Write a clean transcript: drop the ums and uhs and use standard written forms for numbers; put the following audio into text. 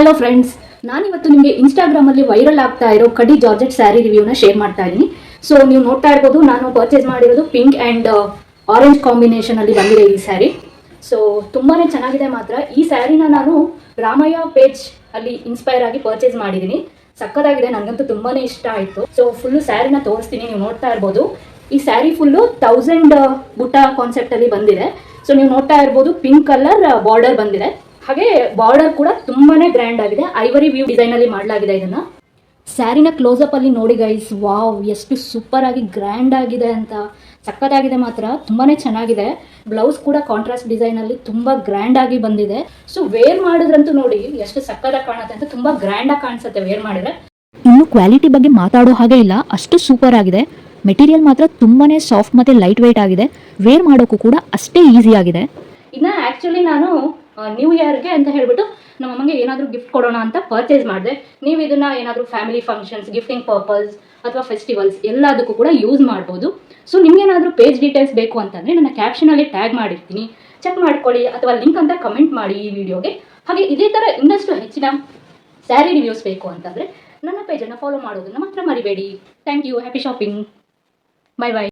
Hello friends, ನಾನಿವತ್ತು ನಿಮಗೆ ಇನ್ಸ್ಟಾಗ್ರಾಮಲ್ಲಿ ವೈರಲ್ ಆಗ್ತಾ ಇರೋ ಕಡಿ ಜಾರ್ಜೆಟ್ ಸ್ಯಾರಿ ರಿವ್ಯೂನ ಶೇರ್ ಮಾಡ್ತಾ ಇದ್ದೀನಿ. ಸೊ ನೀವು ನೋಡ್ತಾ ಇರ್ಬೋದು, ನಾನು ಪರ್ಚೇಸ್ ಮಾಡಿರೋದು ಪಿಂಕ್ ಆ್ಯಂಡ್ ಆರೆಂಜ್ ಕಾಂಬಿನೇಷನಲ್ಲಿ ಬಂದಿದೆ ಈ ಸ್ಯಾರಿ. ಸೊ ತುಂಬಾ ಚೆನ್ನಾಗಿದೆ ಮಾತ್ರ. ಈ ಸ್ಯಾರಿನ ನಾನು ರಾಮಯ್ಯ ಪೇಜ್ ಅಲ್ಲಿ ಇನ್ಸ್ಪೈರ್ ಆಗಿ ಪರ್ಚೇಸ್ ಮಾಡಿದ್ದೀನಿ. ಸಕ್ಕತ್ತಾಗಿದೆ, ನನಗಂತೂ ತುಂಬಾ ಇಷ್ಟ ಆಯಿತು. ಸೊ ಫುಲ್ಲು ಸ್ಯಾರಿನ ತೋರಿಸ್ತೀನಿ, ನೀವು ನೋಡ್ತಾ ಇರ್ಬೋದು. ಈ ಸ್ಯಾರಿ ಫುಲ್ಲು 1000 ಬುಟ್ಟ ಕಾನ್ಸೆಪ್ಟಲ್ಲಿ ಬಂದಿದೆ. ಸೊ ನೀವು ನೋಡ್ತಾ ಇರ್ಬೋದು, ಪಿಂಕ್ ಕಲರ್ ಬಾರ್ಡರ್ ಬಂದಿದೆ. ಹಾಗೆ ಬಾರ್ಡರ್ ಕೂಡ ತುಂಬಾನೇ ಗ್ರ್ಯಾಂಡ್ ಆಗಿದೆ. ಐವರಿ ವ್ಯೂ ಡಿಸೈನ್ ಅಲ್ಲಿ ಮಾಡಲಾಗಿದೆ ಇದನ್ನ. ಸ್ಯಾರಿನ ಕ್ಲೋಸಪ್ ಅಲ್ಲಿ ನೋಡಿ ಗೈಸ್, ವಾವ್ ಎಷ್ಟು ಸೂಪರ್ ಆಗಿ ಗ್ರ್ಯಾಂಡ್ ಆಗಿದೆ ಅಂತ. ಸಕ್ಕತ್ತಾಗಿದೆ ಮಾತ್ರ, ತುಂಬಾನೇ ಚೆನ್ನಾಗಿದೆ. ಬ್ಲೌಸ್ ಕೂಡ ಕಾಂಟ್ರಾಸ್ಟ್ ಡಿಸೈನ್ ಅಲ್ಲಿ ತುಂಬಾ ಗ್ರ್ಯಾಂಡ್ ಆಗಿ ಬಂದಿದೆ. ಸೊ ವೇರ್ ಮಾಡಿದ್ರಂತೂ ನೋಡಿ ಎಷ್ಟು ಸಕ್ಕತ್ತಾಗಿ ಕಾಣುತ್ತೆ ಅಂತ. ತುಂಬಾ ಗ್ರ್ಯಾಂಡ್ ಆಗಿ ಕಾಣಿಸುತ್ತೆ ವೇರ್ ಮಾಡಿದ್ರೆ. ಇನ್ನು ಕ್ವಾಲಿಟಿ ಬಗ್ಗೆ ಮಾತಾಡೋ ಹಾಗೆ ಇಲ್ಲ, ಅಷ್ಟು ಸೂಪರ್ ಆಗಿದೆ. ಮೆಟೀರಿಯಲ್ ಮಾತ್ರ ತುಂಬಾನೇ ಸಾಫ್ಟ್ ಮತ್ತೆ ಲೈಟ್ ವೆಯ್ಟ್ ಆಗಿದೆ. ವೇರ್ ಮಾಡೋಕ್ಕೂ ಕೂಡ ಅಷ್ಟೇ ಈಸಿ ಆಗಿದೆ. ಇನ್ನ ಆಕ್ಚುಲಿ ನಾನು ನ್ಯೂ ಇಯರ್ಗೆ ಅಂತ ಹೇಳ್ಬಿಟ್ಟು ನಮ್ಮ ಅಮ್ಮಂಗೆ ಏನಾದರೂ ಗಿಫ್ಟ್ ಕೊಡೋಣ ಅಂತ ಪರ್ಚೇಸ್ ಮಾಡಿದೆ. ನೀವು ಇದನ್ನ ಏನಾದರೂ ಫ್ಯಾಮಿಲಿ ಫಂಕ್ಷನ್ಸ್, ಗಿಫ್ಟಿಂಗ್ ಪರ್ಪಸ್ ಅಥವಾ ಫೆಸ್ಟಿವಲ್ಸ್ ಎಲ್ಲದಕ್ಕೂ ಕೂಡ ಯೂಸ್ ಮಾಡ್ಬೋದು. ಸೊ ನಿಮ್ಗೇನಾದರೂ ಪೇಜ್ ಡೀಟೇಲ್ಸ್ ಬೇಕು ಅಂತಂದರೆ ನನ್ನ ಕ್ಯಾಪ್ಷನಲ್ಲಿ ಟ್ಯಾಗ್ ಮಾಡಿರ್ತೀನಿ, ಚೆಕ್ ಮಾಡ್ಕೊಳ್ಳಿ. ಅಥವಾ ಲಿಂಕ್ ಅಂತ ಕಮೆಂಟ್ ಮಾಡಿ ಈ ವಿಡಿಯೋಗೆ. ಹಾಗೆ ಇದೇ ಥರ ಇನ್ನಷ್ಟು ಹೆಚ್ಚಿನ ಸ್ಯಾರಿ ರಿವ್ಯೂಸ್ ಬೇಕು ಅಂತಂದರೆ ನನ್ನ ಪೇಜನ್ನು ಫಾಲೋ ಮಾಡೋದನ್ನು ಮಾತ್ರ ಮರಿಬೇಡಿ. Thank you. Happy shopping. Bye bye.